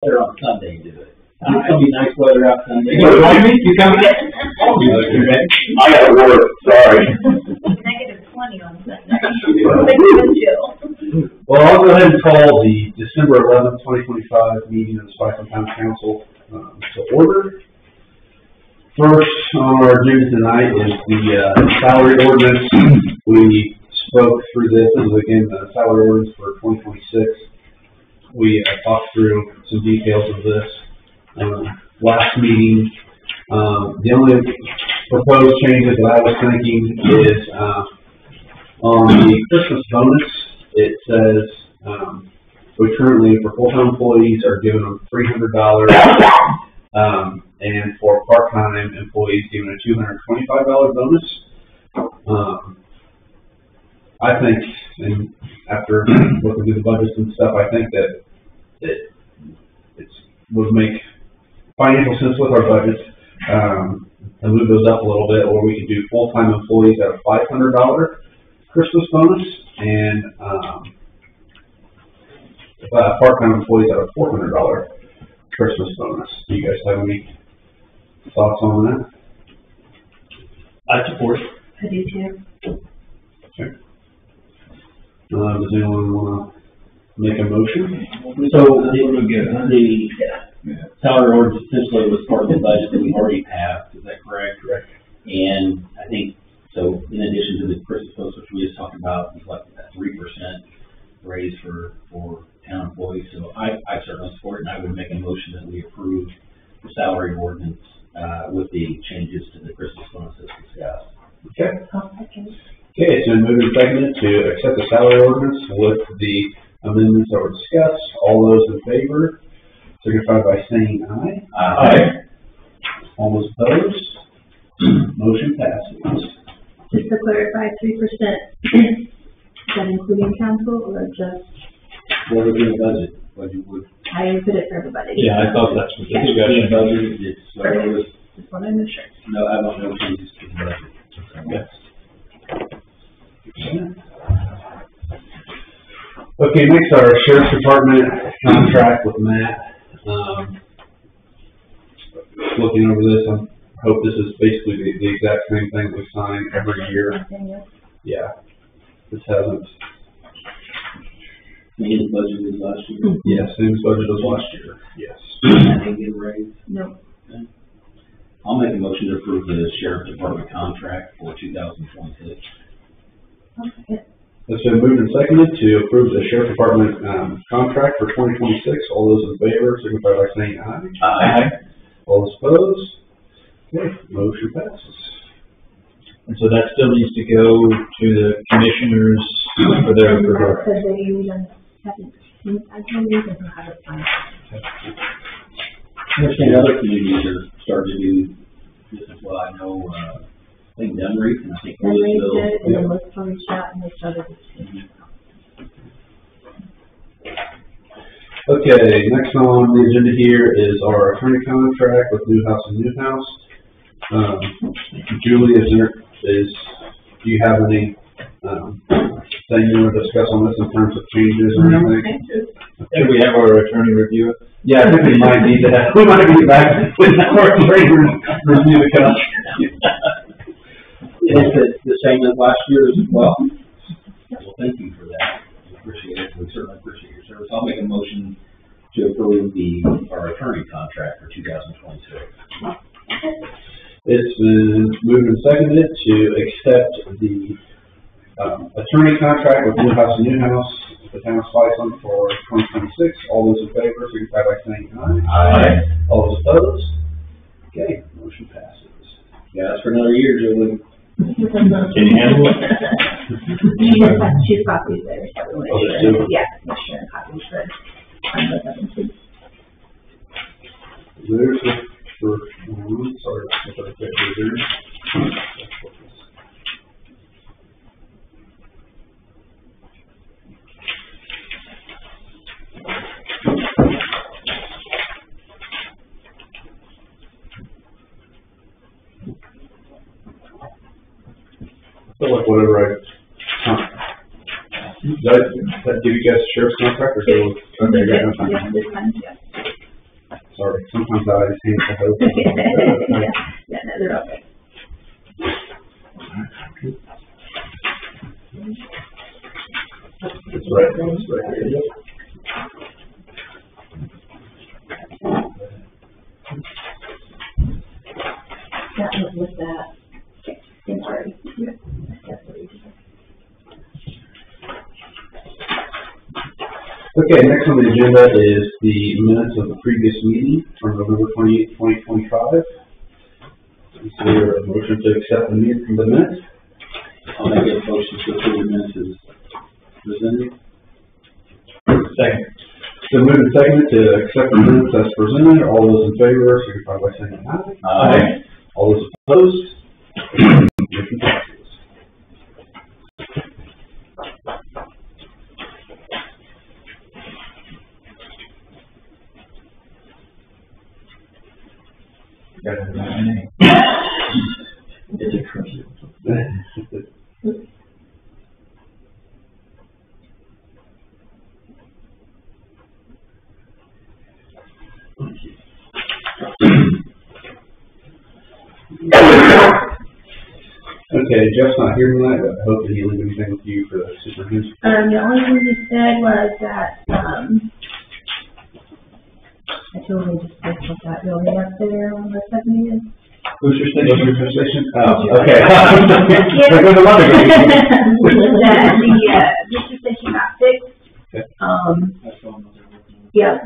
Weather on Sunday and do it. It's gonna be nice weather out Sunday. You coming? I gotta work, sorry. -20 on Sunday. Well, I'll go ahead and call the December 11th, 2025 meeting of the Spiceland Town Council to order. First on our agenda tonight is the salary ordinance. We spoke through this. This is again the salary ordinance for 2026. We talked through some details of this last meeting. The only proposed changes that I was thinking is on the Christmas bonus. It says we currently, for full-time employees, are giving them $300, and for part-time employees, giving a $225 bonus. I think, and after looking through the budgets and stuff, I think that it would make financial sense with our budgets and move those up a little bit, or we could do full-time employees at a $500 Christmas bonus, and part-time employees at a $400 Christmas bonus. Do you guys have any thoughts on that? I support. I do too. Okay. Does anyone want to make a motion? So the salary ordinance essentially was part of the budget that we already passed. Is that correct? Correct. And I think so. In addition to the Christmas bonus, which we just talked about, was like a 3% raise for town employees. So I certainly support it, and I would make a motion that we approve the salary ordinance with the changes to the Christmas bonus as discussed. Okay. Okay, it's been moved and seconded to accept the salary ordinance with the amendments that were discussed. All those in favor signify by saying aye. Aye. All those opposed? Motion passes. Just to clarify, 3%, is that including council or just? What would be the budget? What you would? I put it for everybody. Yeah, I thought that's what the discussion. Budget, it's whatever was. Just wanted to make sure. No, I don't know changes to the budget. Yes. Okay, next our Sheriff's Department contract with Matt. Looking over this, I hope this is basically the exact same thing we sign every year. Yeah, this hasn't. Same budget as last year. Yeah, same budget as last year. Yes. I didn't get a raise. No. Okay. I'll make a motion to approve the Sheriff's Department contract for 2026. Okay. It's been moved and seconded to approve the Sheriff Department contract for 2026. All those in favor signify by saying aye. Aye. All those opposed? Okay, motion passes. And so that still needs to go to the commissioners for their approval. Because they haven't, I don't even know how to find it. I understand other communities are starting to do this as well. I know, I think Dunreef and I think Then they Louisville. did, and then West Palm shot, and they started this. Okay, next on the agenda here is our attorney contract with Newhouse and Newhouse. Julie, do you have any thing you want to discuss on this in terms of changes or anything? Should we have our attorney review it? Yeah, I think we might need to have, we might be back with our attorney review the contract. Is it the same as last year as well? Well, thank you for that. We appreciate it. We certainly appreciate your service. I'll make a motion to approve our attorney contract for 2026. It's been moved and seconded to accept the attorney contract with Newhouse and Newhouse, the town of Spiceland for 2026. All those in favor signify by saying aye. Aye. All those opposed? Okay, motion passes. Yeah, that's for another year, Julie. Can you handle it? She just has two copies there, so there's two? yeah, make sure copies for both of them too. There's the first one. Sorry, I thought I said there. I feel like whatever that give you guys a sheriff's contract or so? Yeah, this time, yeah. sorry, sometimes I just hang the hope. Yeah, no, they're okay. That's right, that's right. That was with that. I'm sorry. Yeah, that's what we did. Okay, next on the agenda is the minutes of the previous meeting from November 28th, 2025. Is there a motion to accept the minutes? I'll make a motion to approve the minutes as presented. Second. So moved and seconded to accept the minutes as presented. All those in favor, signify by saying aye. Aye. All those opposed? Motion passes. Got it in my name. It's a curse. Okay, Jeff's not here tonight, but I hope that he leave anything with you for the superintendent. The only thing he said was that, I totally just spoke with that building up there on the 70th. Booster station? Oh, okay. Yeah. There goes a lot of good. That the booster station got fixed. Okay. Yeah,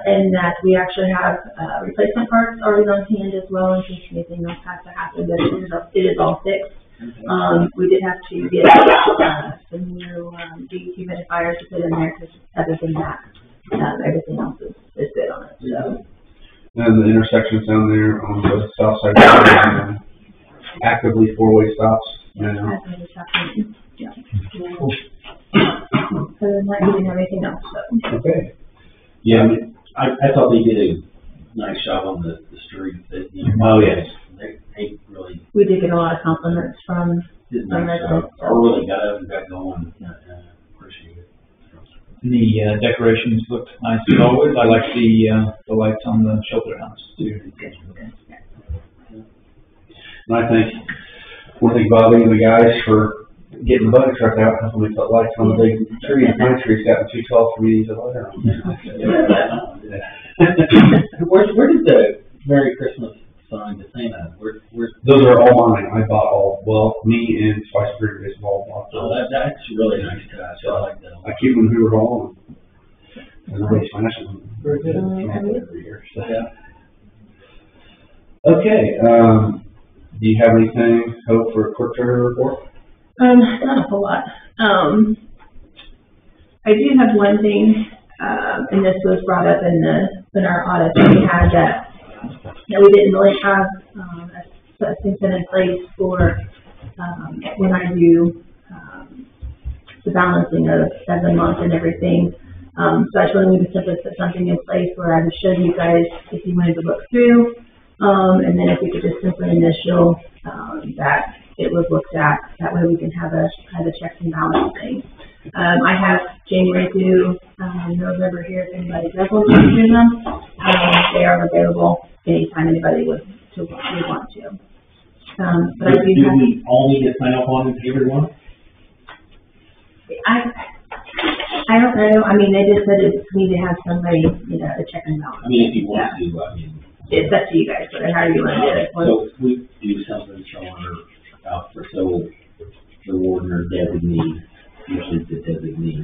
and that we actually have, replacement parts already on hand as well in case anything else has to happen, but it is all fixed. We did have to get, some new, dehumidifiers to put in there, because other than that, everything else is good on it, so. And the intersections down there on the south side, of the actively four-way stops now. Yeah. Other than that, we didn't have anything else, so. Okay. Yeah, I mean, I thought they did a nice job on the street. That, you know, Oh, yes. They really We did get a lot of compliments from did a nice job. I really got up and got going. Appreciate it. The decorations looked nice as always. I like the lights on the shelter house too. And I think, one thing Bobby and the guys for getting the bucket truck out, helping me put lights on the big tree, the pine tree's gotten too tall for me to use a light on. Where did the Merry Christmas sign, the thing at? Where? Those are all mine. I bought all, well, me and Spice Creek baseball bought Oh, those. that's really nice touch. I like that. I keep them Hoover Hall and nobody smashes them. Very good. Every year, so. Yeah. Okay, do you have anything, Hope, for a quick turnaround report? Not a whole lot. I do have one thing, and this was brought up in our audit that we had that we didn't really have, something in place for, when I do, the balancing of the month and everything. So I just wanted to simply put something in place where I would show you guys if you wanted to look through, and then if we could just simply initial, that it was looked at, that way we can have a checks and balance thing. I have January through, November here, if anybody does want to do them, they are available anytime anybody would want to. But I do Do have, we all need to sign up on everyone? I don't know, I mean, they just said it's need to have somebody, to check and balance. I mean, if you want to, I mean. It's up to you guys, but how do you want to do it? So we do something similar out for, so the warden or designee, usually the designee,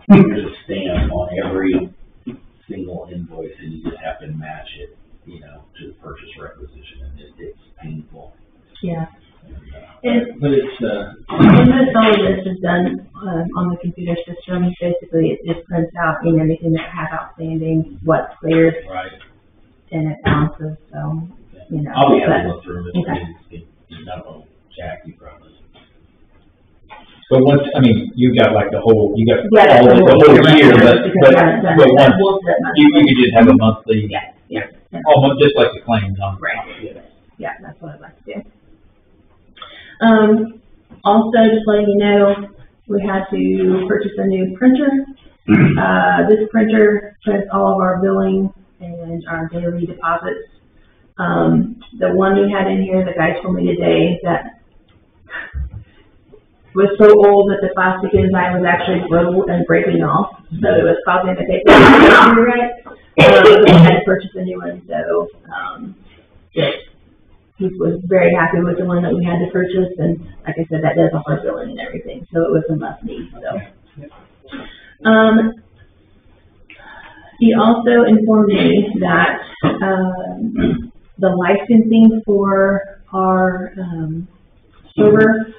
there's a stamp on every single invoice and you just have to match it, to the purchase requisition, and it's painful. Yeah. But it's, And most all of this is done, on the computer system. Basically, it just prints out, everything that I have outstanding, what's cleared, right. and it balances, so, I'll be happy to look through it. Okay. Not on Jack, you probably. But once, you got like the whole year, but you could just have a monthly, Yeah. almost just like the claims on. Right. Yeah, that's what I'd like to do. Also, just letting you know, we had to purchase a new printer. This printer prints all of our billing and manage our daily deposits. The one we had in here, the guy told me today that was so old that the plastic inside was actually brittle and breaking off, so it was causing the paper to be right. We had to purchase a new one, so he was very happy with the one that we had to purchase, and like I said, that does all our billing and everything, so it was a must need. So, he also informed me that the licensing for our server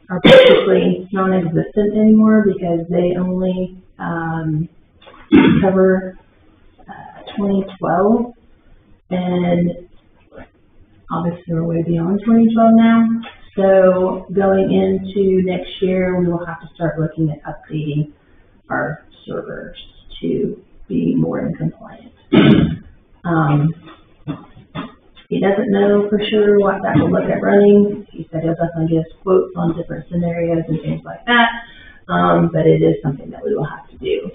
are basically non-existent anymore because they only cover 2012, and obviously we're way beyond 2012 now. So going into next year, we will have to start looking at updating our servers to be more in compliance. He doesn't know for sure what that will look at running. He said he'll definitely give us quotes on different scenarios and things like that. But it is something that we will have to do.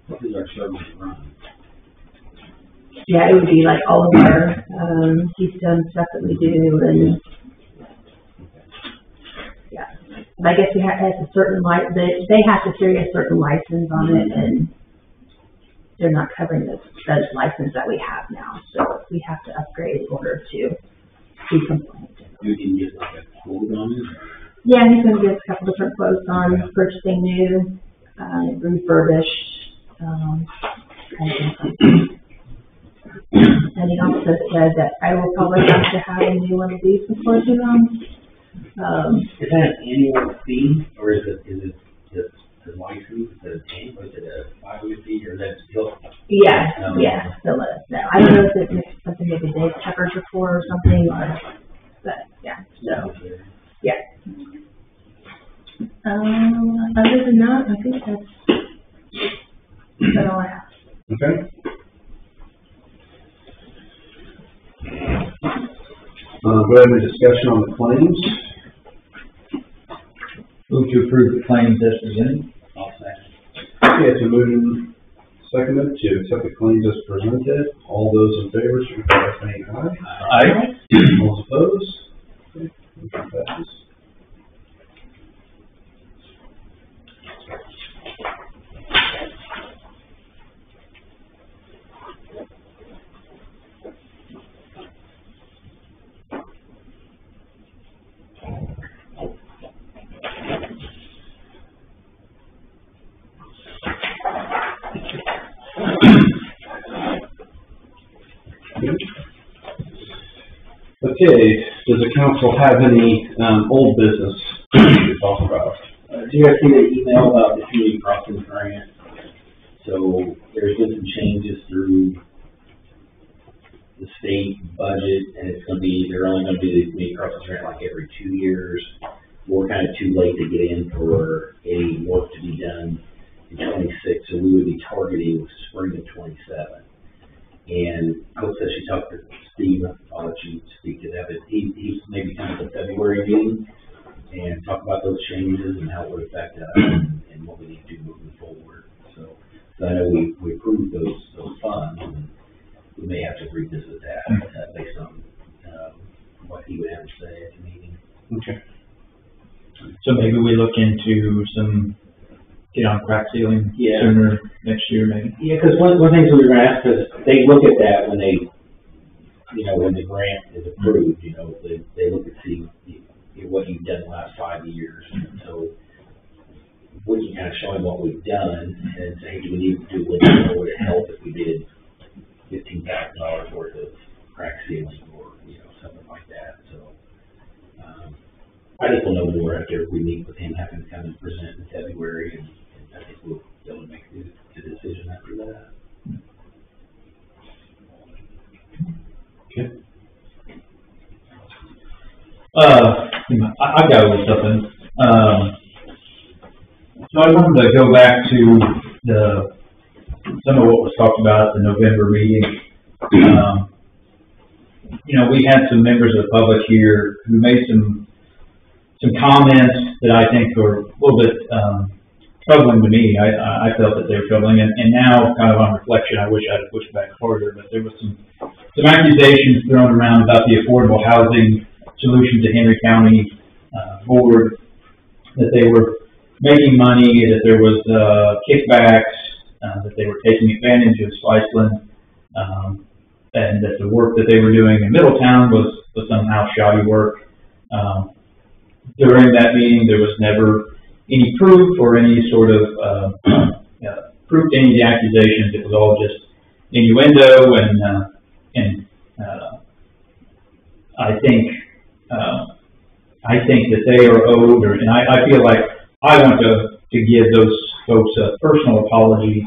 What is our service run? Yeah, it would be like all of our Keystone stuff that we do, and yeah. But I guess we have a certain they have to carry a certain license on it, and they're not covering the license that we have now, so we have to upgrade in order to be compliant. You can get like a quote on it? Yeah, he's going to give us a couple different quotes on purchasing new, refurbished, kind of things. And he also said that I will probably have to have a new one of these before too long. Is that an annual fee, or is it just the license, is it a 5-year fee, or is that still? Yeah, so let us know. I don't know if it's something maybe they've covered before or something, but yeah, so, yeah. Other than that, I think that's all I have. Okay. Go ahead and discussion on the claims. Move to approve the claims as presented. I'll second. Okay, so moving seconded to accept the claims as presented. All those in favor, signify by saying aye. Aye. All opposed? Okay, motion passes. Okay, does the council have any old business to talk about? Do you guys see the email about the community crossing grant? So there's been some changes through the state budget, and it's going to be, they're only going to do the community crossing grant like every 2 years. We're kind of too late to get in for any work to be done in 26, so we would be targeting spring of 27. And Hope says she talked to Steve. I'll let you speak to that, but he's maybe come to the February meeting and talk about those changes and how it would affect us and what we need to do moving forward. So I know we approved those funds, and we may have to revisit that based on what he would have to say at the meeting. Okay. So maybe we look into get on crack sealing sooner next year, maybe. Yeah, because one of the things we were going to ask is they look at that when when the grant is approved. They look at see what you've done the last 5 years. And so we can kind of show them what we've done and say, do we need to do a little more? Would it help if we did $15,000 worth of crack sealing or something like that? So I just will know more after we meet with him, have him come and present in February, and I think we'll be able to make the decision after that. Okay. I've got a little something. So I wanted to go back to some of what was talked about at the November meeting. We had some members of the public here who made some comments that I think are a little bit troubling to me. I felt that they were troubling, and now, kind of on reflection, I wish I'd have pushed back harder, but there was some accusations thrown around about the affordable housing solution to Henry County board, that they were making money, that there was kickbacks, that they were taking advantage of Spiceland, and that the work that they were doing in Middletown was somehow shoddy work. During that meeting, there was never any proof or any sort of proof to any of the accusations. It was all just innuendo, and I think that they are owed, and I feel like I want to give those folks a personal apology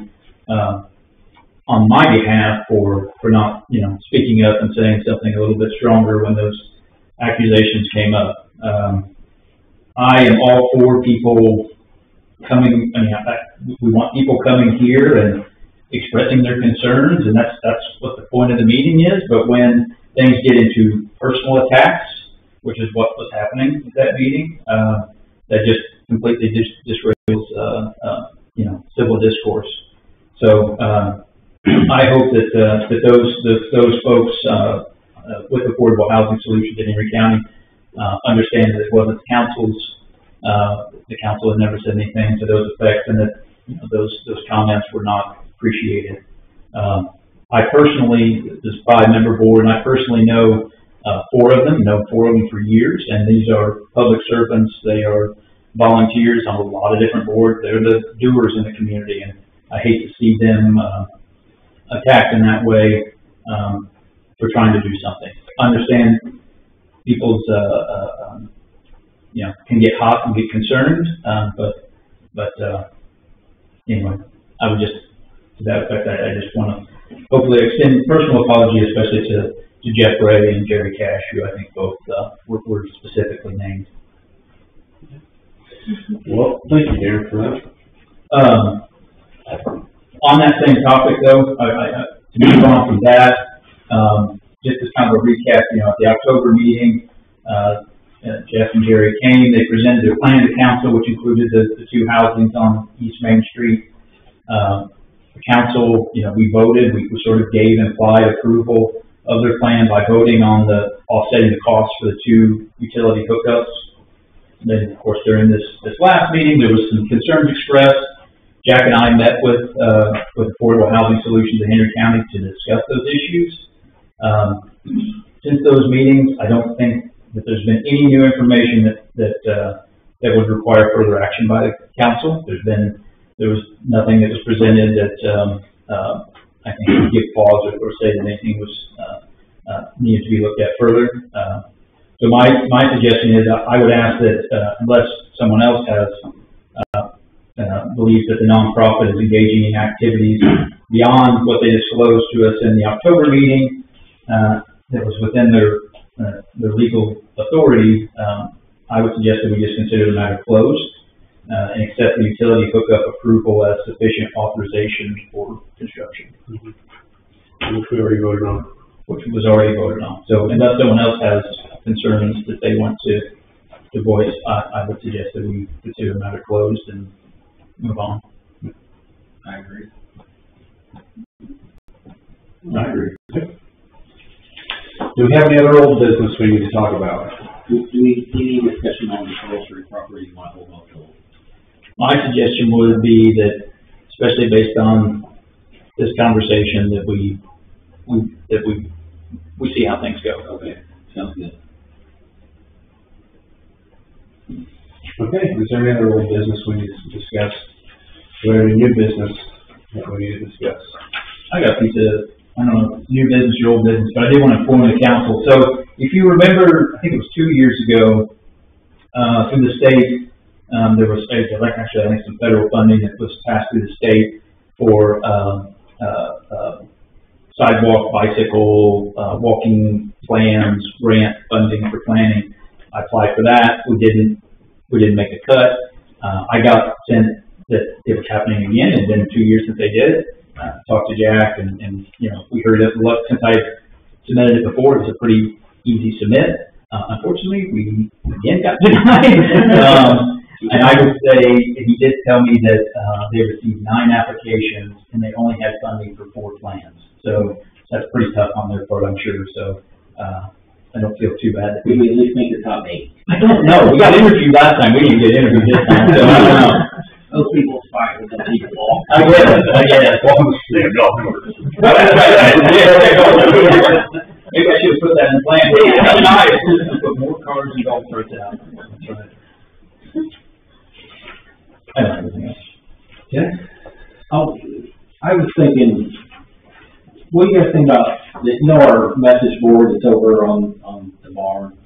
on my behalf for not, speaking up and saying something a little bit stronger when those accusations came up. I am all for people coming. We want people coming here and expressing their concerns, and that's what the point of the meeting is. But when things get into personal attacks, which is what was happening at that meeting, that just completely disrails, civil discourse. So I hope that those folks with Affordable Housing Solutions in Henry County understand that it wasn't the council had never said anything to those effects, and that those comments were not appreciated. I personally, this 5-member board, and I personally know 4 of them, for years, and these are public servants. They are volunteers on a lot of different boards. They're the doers in the community, and I hate to see them attacked in that way for trying to do something. Understand people's can get hot and get concerned, but anyway, I would just, to that effect, I just want to hopefully extend personal apology, especially to Jeff Ray and Jerry Cash, who I think both were specifically named. Well, thank you, Darren, for that. On that same topic, though, to move on from that, just as kind of a recap, at the October meeting, Jeff and Jerry came. They presented their plan to council, which included the 2 housings on East Main Street. The council, we voted. We sort of gave implied approval of their plan by voting on the offsetting the costs for the 2 utility hookups. And then, of course, during this last meeting, there was some concerns expressed. Jack and I met with Affordable Housing Solutions in Henry County to discuss those issues. Since those meetings, I don't think that there's been any new information that would require further action by the council. There was nothing that was presented that I think would give pause or say that anything was needed to be looked at further. So my suggestion is I would ask that unless someone else has believes that the nonprofit is engaging in activities beyond what they disclosed to us in the October meeting that was within their legal authority, I would suggest that we just consider the matter closed and accept the utility hookup approval as sufficient authorization for construction. Mm-hmm. Which we already voted on. Which was already voted on. So unless someone else has concerns that they want to voice, I would suggest that we consider the matter closed and move on. I agree. I agree. Do we have any other old business we need to talk about? Do we need any discussion on the grocery property you want to hold on to? My suggestion would be that, especially based on this conversation, that we see how things go. Okay, sounds good. Okay, is there any other old business we need to discuss? Do we have any new business that we need to discuss? I got a piece of, I don't know, new business or old business, but I did want to inform the council. So if you remember, I think it was 2 years ago, through the state, there was actually I think some federal funding that was passed through the state for sidewalk, bicycle, walking plans, grant funding for planning. I applied for that. We didn't make a cut. I got sent that it was happening again. It had been 2 years since they did it. Talked to Jack, and we heard it. Since I submitted it before, it was a pretty easy submit. Unfortunately, we again got denied. And I would say, he did tell me that, they received 9 applications and they only had funding for 4 plans. So that's pretty tough on their part, I'm sure, so, I don't feel too bad. We at least make the top 8. I don't know, we got interviewed last time, we didn't get interviewed this time, so I don't know. Those people fight with those people. I guess. Welcome to the golf course. Maybe I should have put that in plan. That's nice. Put more cars and golf carts out. That's right. I don't have anything else. Yeah. I was thinking, what do you guys think about, our message board that's over on the barn?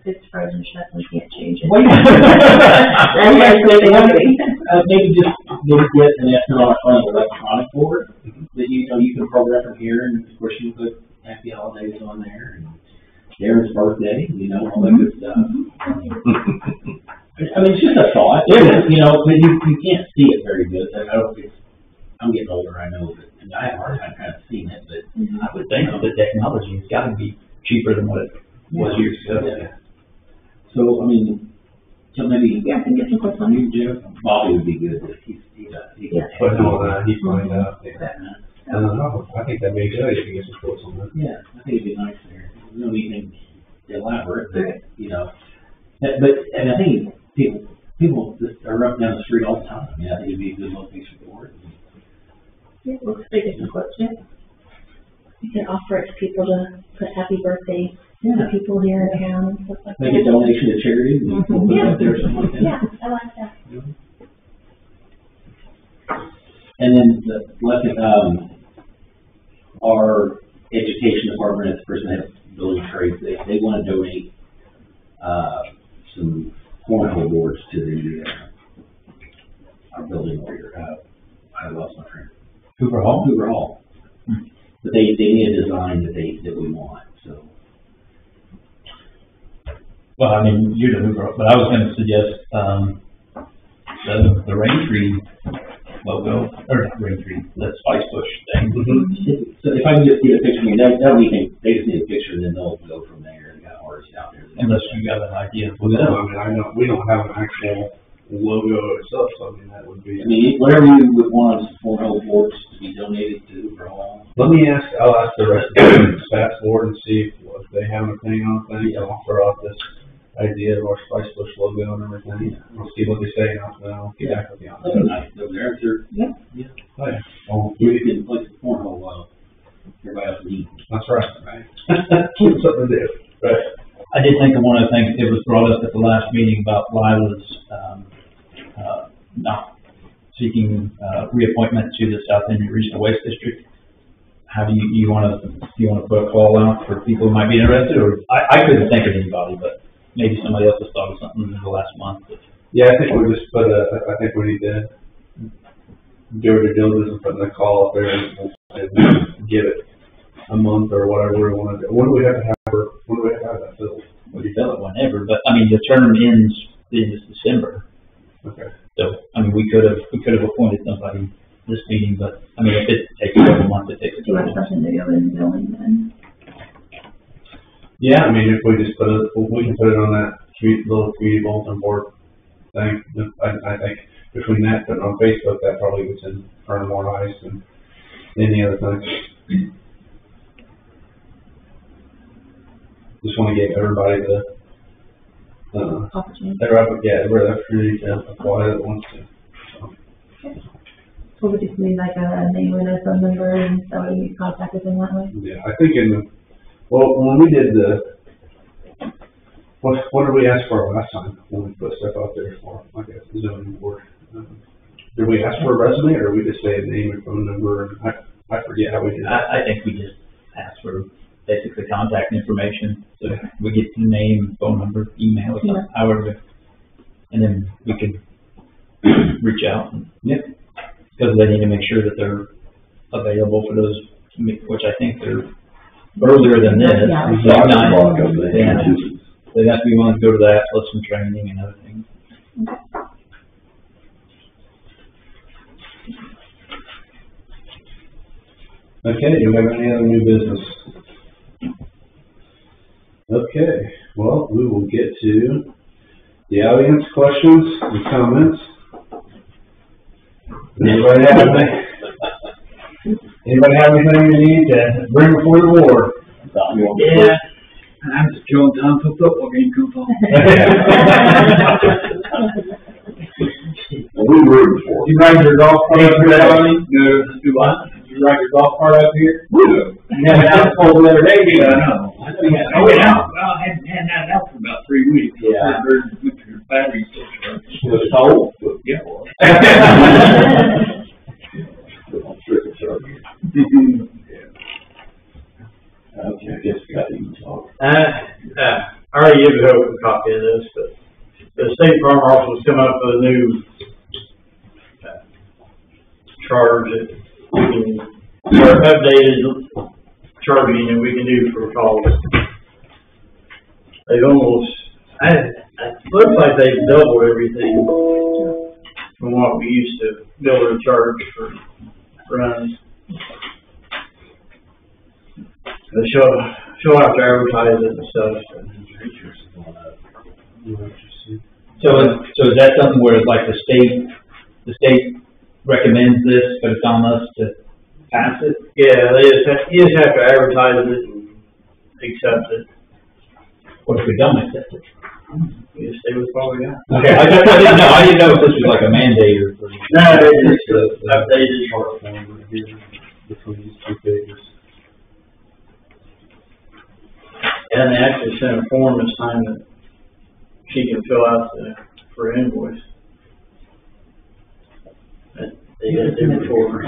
It's frozen shut, we can't change it. What do you maybe just get an estimate on an electronic board that you can program from here, and of course you put happy holidays on there, and Darren's birthday, all that good stuff. I mean, it's just a thought, but you can't see it very good. I'm getting older, I know, but I have a hard time kind of seeing it, but I would think the technology has got to be cheaper than what it was years ago. Yeah. So, I mean, maybe. Yeah, I can get some quotes on it. Jeff, Bobby would be good, but he's But no, he's fine, I don't know. I think that'd be a good idea to get some quotes on that. Yeah, I think it'd be nice there. No anything elaborate, but, and I think people just are up and down the street all the time. I mean, I think it'd be a good little piece of board. Yeah, looks like get some quotes, yeah. You can offer it to people to put happy birthday to people here in town and stuff like that. Make a donation to charity, and we'll put it up there or something like that. Yeah, I like that. And then our education department, as the person that has building trades, they want to donate some cornhole boards to the our building warrior. I lost my friend. Hoover Hall? Hoover Hall. But they need a design that we want. So. Well, I mean, you're the Hoover Hall, but I was going to suggest the Rain Tree logo, or not Rain Tree, the Spice Bush thing. So if I can just get a picture, they just need a picture, and then they'll go from there. They got artists out there. Unless you got an idea. We don't have an actual logo itself, so that would be. I mean, whatever you would want as cornhole boards to be donated to Hoover Hall. I'll ask the rest of the staff board and see if they have an opinion on things. I'll throw out this idea of our Spice Bush logo and everything. We'll see what they say, and I'll get back with you on that. That's nice over there. Yeah. Oh, yeah. We can play some cornhole while everybody else is eating. That's right. Keep something to do. Right. I did think of one of the things that was brought up at the last meeting about Lila's not seeking reappointment to the South Henry Regional Waste District. How do you want to put a call out for people who might be interested? Or I couldn't think of anybody, but maybe somebody else has thought of something in the last month. Yeah, I think we just I think we need to do our due diligence and put in a call up there and give it a month or whatever we want to do. When do we have to have that filled? We can fill it whenever, but I mean the term ends in December. Okay. So I mean we could have appointed somebody this meeting, but I mean if it takes a month, it takes a Do you want something to go in the building then? Yeah, I mean if we just we can put it on that little community bulletin board thing. I think between that and on Facebook, that probably gets in front of more eyes than any other thing. Just want to give everybody the Opportunity. every opportunity to apply that wants to. So we just need like a name and a phone number and so we can contact us in that way? Yeah, I think when we did what did we ask for last time when we put stuff out there for like a zoning board? Did we ask for a resume or did we just say a name and phone number? And I forget how we did that. I think we just asked for basically contact information. So we get the name, phone number, email, or something, however, and then we can reach out. Because they need to make sure that they're available for those, which I think they're earlier than this. They have to be willing to go to that, plus some training and other things. Okay, do we have any other new business? Okay, well, we will get to The audience, questions and comments? Anybody have anything you need to bring before the board? Yeah, I'm just showing time for football game comes on. Well, we were before. You ride your golf cart up here, Tony? No, do what? You ride your golf cart up here? No. Yeah, that was cold the other day, didn't Yeah, I you? know. I went out, well, I hadn't had that out for about 3 weeks. Yeah. The battery still charged. It was cold? Yeah, well. Okay, I guess we got to even talk. I already gave Hope a copy of this, but the state farm office was coming up with a new charge that we can, or updated charging that we can do for calls. They've almost, it looks like they've doubled everything from what we used to be able to charge for runs. She'll have to advertise it and stuff. So is that something where it's like the state recommends this, but it's on us to pass it? Yeah, you just have to advertise it and accept it. What if we don't accept it? You just stay with what we got. Okay, I didn't know if this was like a mandate or. No, it's just updated. Short form here between these two pages. And they actually sent a form this time that she can fill out for invoice. That they didn't do before. I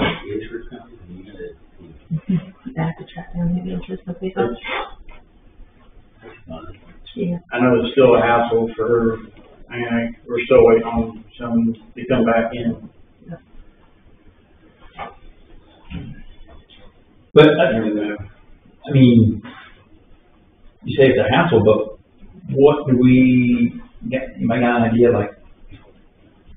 have to track down the interest of people. Yeah. I know it's still a hassle for her. We're still waiting on some to come back in. But, I mean, you say it's a hassle, but what do we get? You might got an idea, like,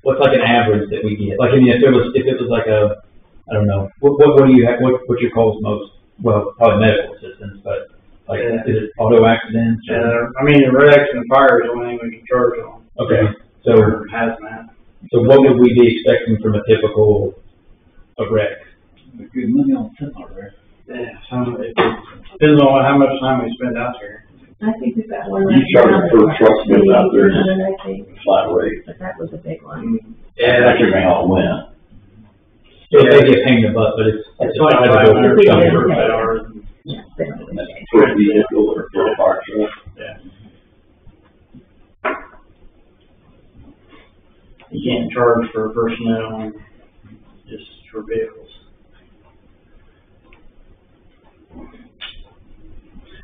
what's like an average that we get? Like, I mean, if it was like a, I don't know, what do you have, what's your calls most? Well, probably medical assistance, but like, is it auto accidents? I mean, the wrecks and fire is the only thing we can charge on. Okay, so Hazmat. what would we be expecting from a typical wreck? Good money on seminar there. Yeah, it depends on how much time we spend out there. I think we've got one. You charge a per truck been out there, I think, flat rate. but that was a big one. Yeah, That's your main all win. So they get pain in the butt, but it's it's like sizable. 500 Yeah. per hour. Yeah, they don't even That's pay. per vehicle or per fire truck. Yeah. You can't charge for personnel, just for vehicles.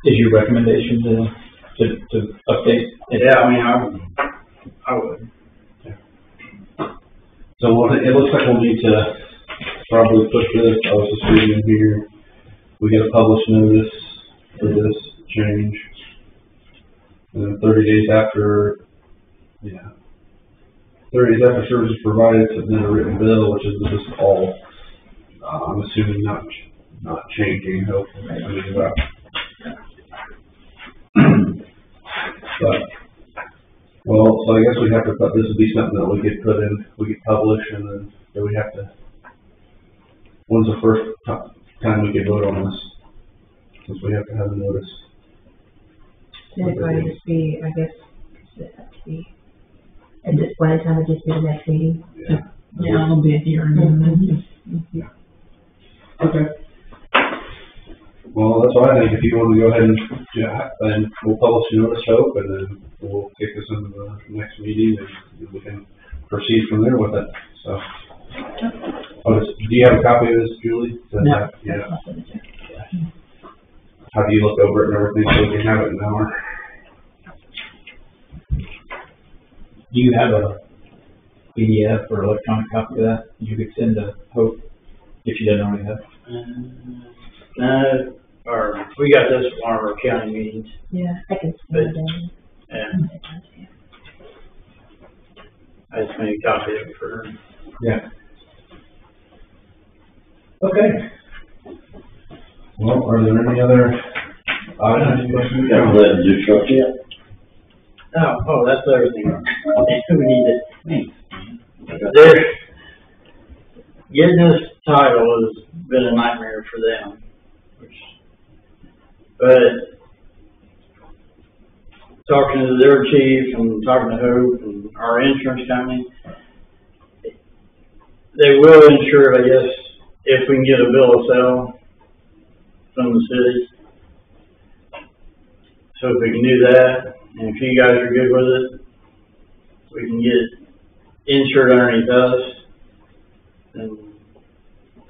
Is your recommendation to update? Yeah, I mean, I would. So it looks like we'll need to probably put this, I was just reading here, we get a published notice for this change. And then 30 days after, 30 days after service is provided, submit a written bill, which is just all, I'm assuming not changing, hopefully. But, well, so I guess we have to put, this would be something that we could put in, we could publish, and then we have to, when's the first time we could vote on this? Since we have to have a notice. It'd probably just be, I guess, it'd have to be, at this point in time, it'd just be the next meeting. Yeah. Yeah, I'll be here in a minute. Okay. Well, that's what I think. If you want to go ahead and we'll publish a notice, Hope, and then we'll kick this into the next meeting, and we can proceed from there with it. So, do you have a copy of this, Julie? No. Yeah. Have you looked over it and everything, so we can have it in an hour? Do you have a PDF or electronic copy of that you could send to Hope if she doesn't already have? Or we got this at one of our county meetings. Yeah, I can send it in. Yeah, I just made a copy of it for her. Yeah. Okay. Well, are there any other items? We haven't let them do truck yet. Oh, that's the other thing. We need to, Thanks. there, getting this title has been a nightmare for them. But talking to their chief and talking to Hope and our insurance company, they will insure it, I guess, if we can get a bill of sale from the city. So if we can do that, and if you guys are good with it, we can get insured underneath us. And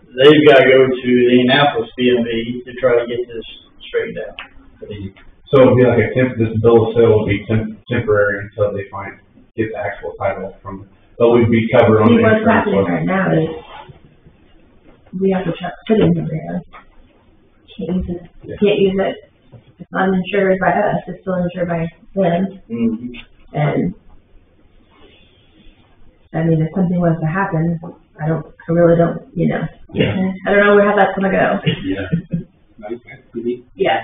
they've got to go to the Indianapolis DMV to try to get this straightened out. So it'll be like this bill of sale will be temporary until they get the actual title from, but we'd be covered on the What's insurance. happening right now is we have the truck sitting in there. Can't use it. It's not insured by us, it's still insured by them. Mm-hmm. And, I mean, if something was to happen, I really don't, Yeah. I don't know how that's gonna go. Yeah. Yeah.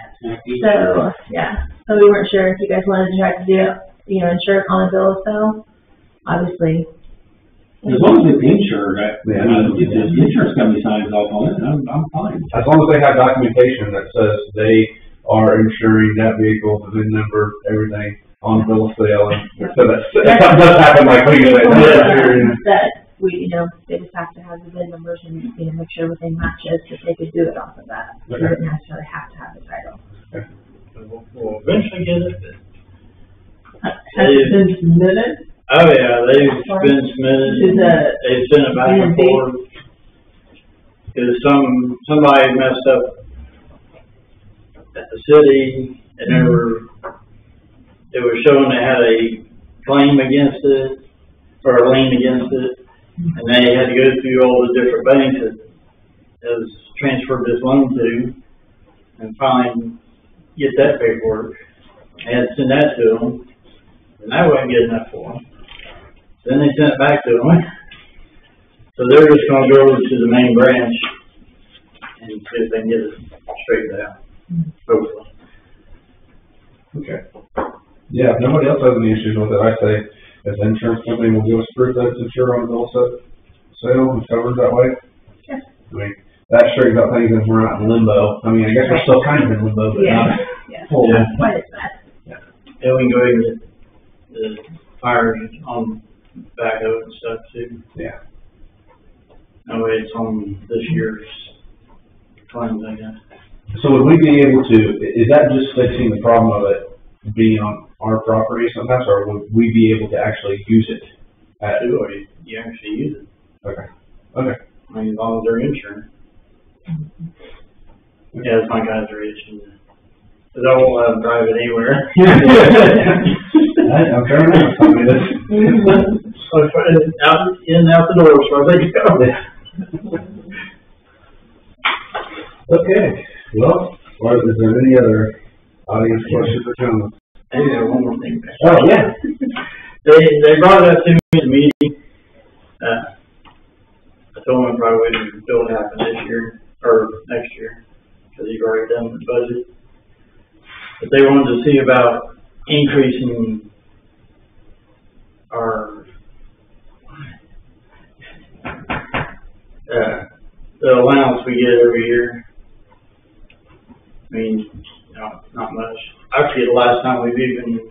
So, yeah, so we weren't sure if you guys wanted to try to do it, insure it on a bill of sale, obviously. As long as it's insured, if the insurance company signs off on it, I'm fine. As long as they have documentation that says they are insuring that vehicle, the VIN number, everything on the bill of sale, and so that does happen like what you said. That we, they just have to have the VIN numbers and, make sure everything matches, that they could do it off of that. Okay. You wouldn't necessarily have to have the title. We'll eventually get it, but Has it been submitted? oh yeah, they've been submitted. They've sent it back and forth. Cause somebody messed up at the city and it was showing they had a claim against it or a lien against it. And they had to go through all the different banks that has transferred this loan to and finally get that paperwork. I had to send that to them, and that wasn't good enough for them. Then they sent it back to them. So they're just gonna go over to the main branch and see if they can get it straightened out, hopefully. Okay. Yeah, if nobody else has any issues with it, I say, if the insurance company will give us proof that it's insured on the bill of sale and covered that way. Yeah. I mean, that straightens out things as we're not in limbo. I mean, I guess we're still kind of in limbo, but not full. Yeah. What is that? And we can go ahead and get the fires on back of it and stuff too. Yeah. That way it's on this year's claims, I guess. So would we be able to, is that just fixing the problem of it being on our property sometimes, or would we be able to actually use it? Or you actually use it. Okay. Okay. I mean, as long as they're insured. Yeah, that's my guys are itching. Cause I won't let them drive it anywhere. I'm fair enough. I mean, Out, in and out the door as far as they go. okay. Well, is there any other audience questions or comments? I think there's one more thing. Oh, yeah. They brought it up to me in the meeting. I told them I probably wouldn't be able to happen this year or next year because you've already done the budget. But they wanted to see about increasing our the allowance we get every year. I mean, not much. Actually, the last time we've even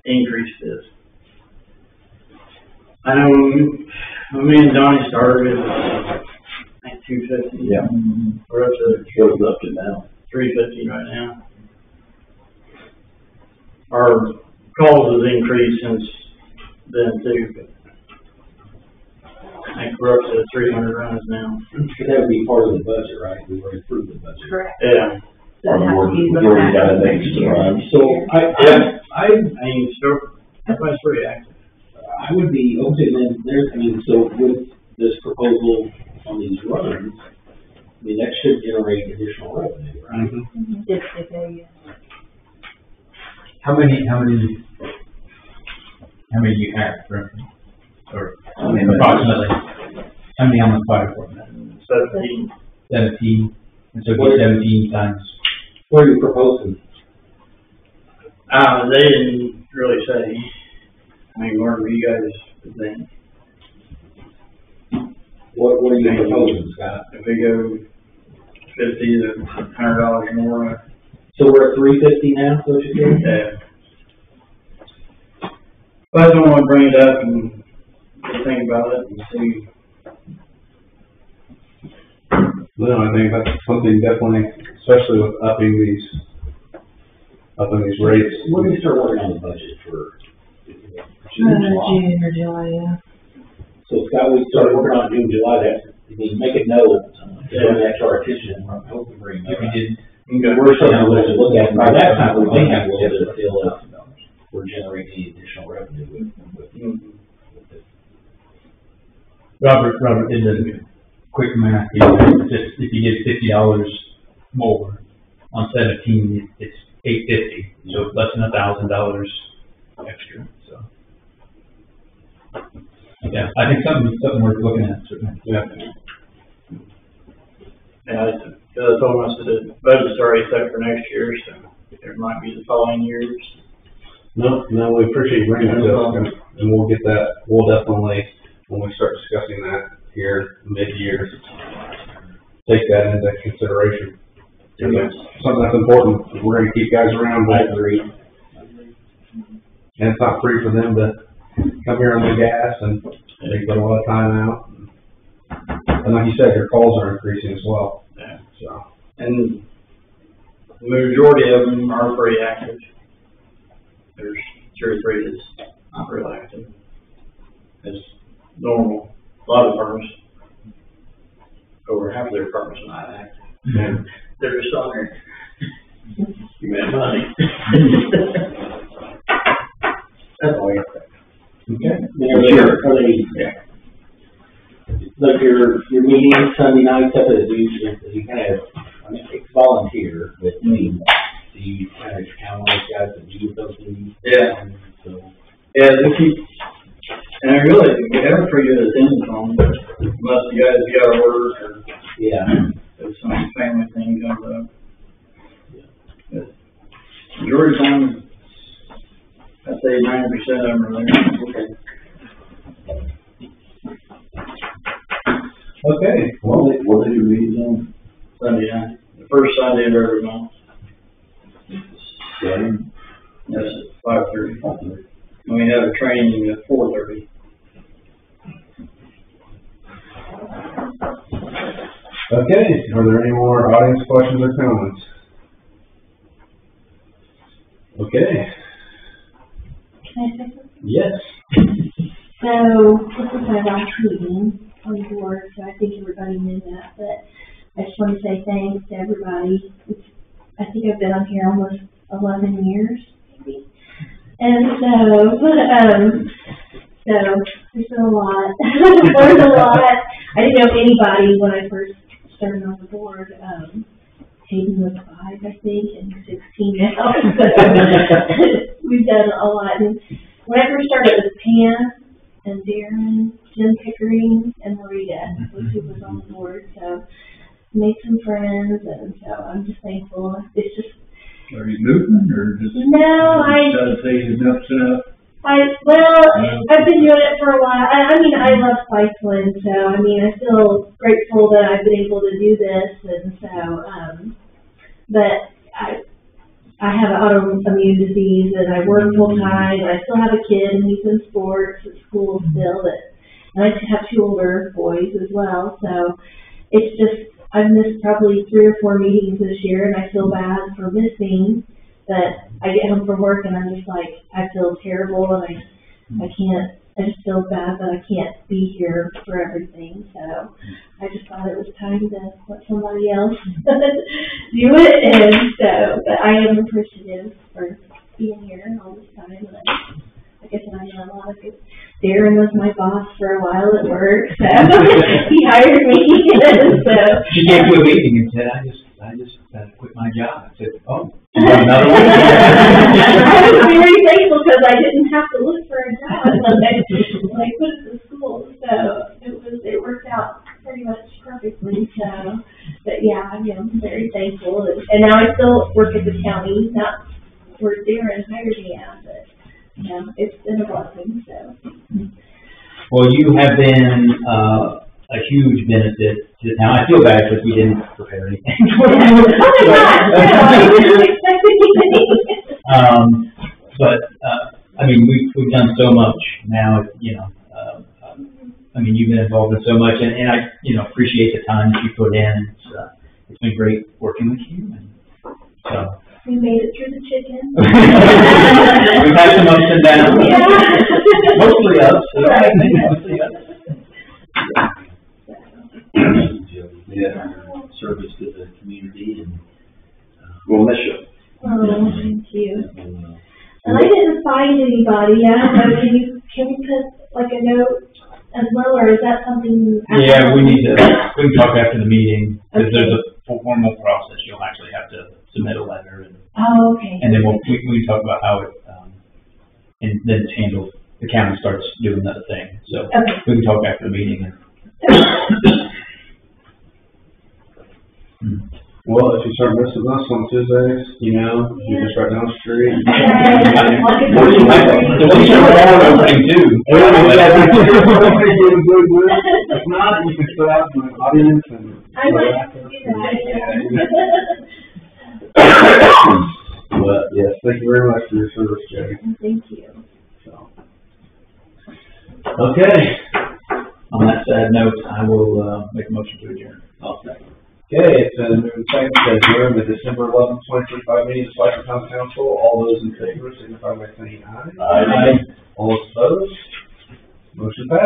increased this. I know when me and Donnie started, it was like $250. Yeah. We're up to Goes up to now. $350 right now. Our calls has increased since then too, but I think we're up to 300 runs now. That would be part of the budget, right? We've already approved the budget. Correct. Yeah. So it has to be We looked already at got it next next to year. run. So I mean, everybody's pretty active. I would be okay then, so with this proposal on these runs, that should generate additional revenue, right? Mm-hmm. Yes, if they, How many do you have, roughly? Or approximately? How many on the fire department? 17. 17, and so it'd be 17 times. What are you proposing? They didn't really say. I mean, what do you guys think? What are you proposing, Scott? If we go $50 to $100 more, So we're at $350 now, so what you saying? yeah. But I just want to bring it up and think about it and see. No, I think that's something definitely, especially with upping these rates. When do we start working on the budget for June or July, yeah. So Scott, we started working on June, July, that's, we make a note, bring that to our attention, and I hope we bring that. If we did, We're starting to look at, by that time, we may have a little bit of feel of, we're generating any additional revenue with this. Robert did the quick math, just if you get $50 more on 17, it's $850, so less than $1,000 extra, so. Yeah, I think something worth looking at, certainly. Yeah. Yeah, I told us that the budget's already set for next year, so there might be the following years. No, we appreciate you bringing that up, and we'll get that, we'll definitely, when we start discussing that here mid-year, take that into consideration. And that's something that's important, if we're gonna keep guys around. I agree. And it's not free for them to come here on the gas, and they get a lot of time out. And like you said, your calls are increasing as well. Yeah. So, And the majority of them are pretty active. There's 2 or 3 that's not real active. It's normal. A lot of departments, over half of their departments are not active. yeah. They're just on there. You made money. That's all I got. Okay. Are they, like your meetings Sunday nights, up as you kind of, I mean, it's volunteer, but I mean, do you kind of count on those guys that do those meetings? Yeah. So, Yeah, they keep, and I realize we have a pretty good attendance on them, unless you guys got to work or yeah. if some family thing comes up. But majority of the time, I'd say 90% of them are there. Okay, well, What did you read on? Sunday night, the first Sunday of every month. That's at 5:30. And we have a training at 4:30. okay, are there any more audience questions or comments? Okay, Can I say something? yes. So, this is my last meeting on the board, so I think everybody knew that, but I just want to say thanks to everybody. I think I've been on here almost 11 years, maybe. And so, there's been a lot, learned a lot. I didn't know anybody when I first started on the board. Hayden was 5, I think, and 16 now. We've done a lot. And when I first started, it was Pam and Darren, Jim Pickering, and Marita, who was on the board. So made some friends, and so I'm just thankful. It's just Are you moving or just? no, Does say enough's enough? I've been doing it for a while. I mean, I love cycling, so I mean, I feel grateful that I've been able to do this, and so, but I have autoimmune disease, and I work full time, and I still have a kid, and he's in sports at school still, and I have 2 older boys as well, so it's just, I've missed probably 3 or 4 meetings this year, and I feel bad for missing. But I get home from work and I'm just like, I feel terrible, and I just feel bad that I can't be here for everything. So I just thought it was time to let somebody else do it. And so, but I am appreciative for being here all this time. And like I said, I know a lot of it. Darren was my boss for a while at work, so he hired me. And so She came to a meeting and said, I just quit my job. I said, oh, you want another one? I was very thankful because I didn't have to look for a job when I quit the school. So it worked out pretty much perfectly. So, but yeah, I am very thankful. And now I still work at the county, not where Darren hired me at, but you know, it's been a blessing, so. Well, you have been, a huge benefit to the town. I feel bad because we didn't prepare anything. Oh my God, no, I didn't expect anything. But, I mean, we've done so much now, you know, I mean, you've been involved in so much, and I, you know, appreciate the time that you put in. It's been great working with you, and so. We made it through the chicken. We've had some ups and downs. Yeah. Mostly ups. Right. Mostly ups. Service to the community and, We'll miss you. Oh, thank you. and, And I didn't find anybody, I don't know, can we put like a note as well, or is that something? Yeah, we can talk after the meeting, because there's a formal process. You'll actually have to submit a letter, Oh, okay. and then we can talk about how it, and then it's handled. The county starts doing that thing, so Okay. we can talk after the meeting. Well, if you start missing us on Tuesdays, you know, you're just right down the street. The ones that are all opening too. If not, you can sit out in the audience and. I might do that. But, yes, thank you very much for your service, Jay. Thank you. So. Okay. On that sad note, I will make a motion to adjourn. I'll second. Okay, it's been moved and seconded to adjourn the December 11th, 2025 meeting of Spicer Town Council. All those in favor signify by saying aye. Aye. All opposed? Motion passed.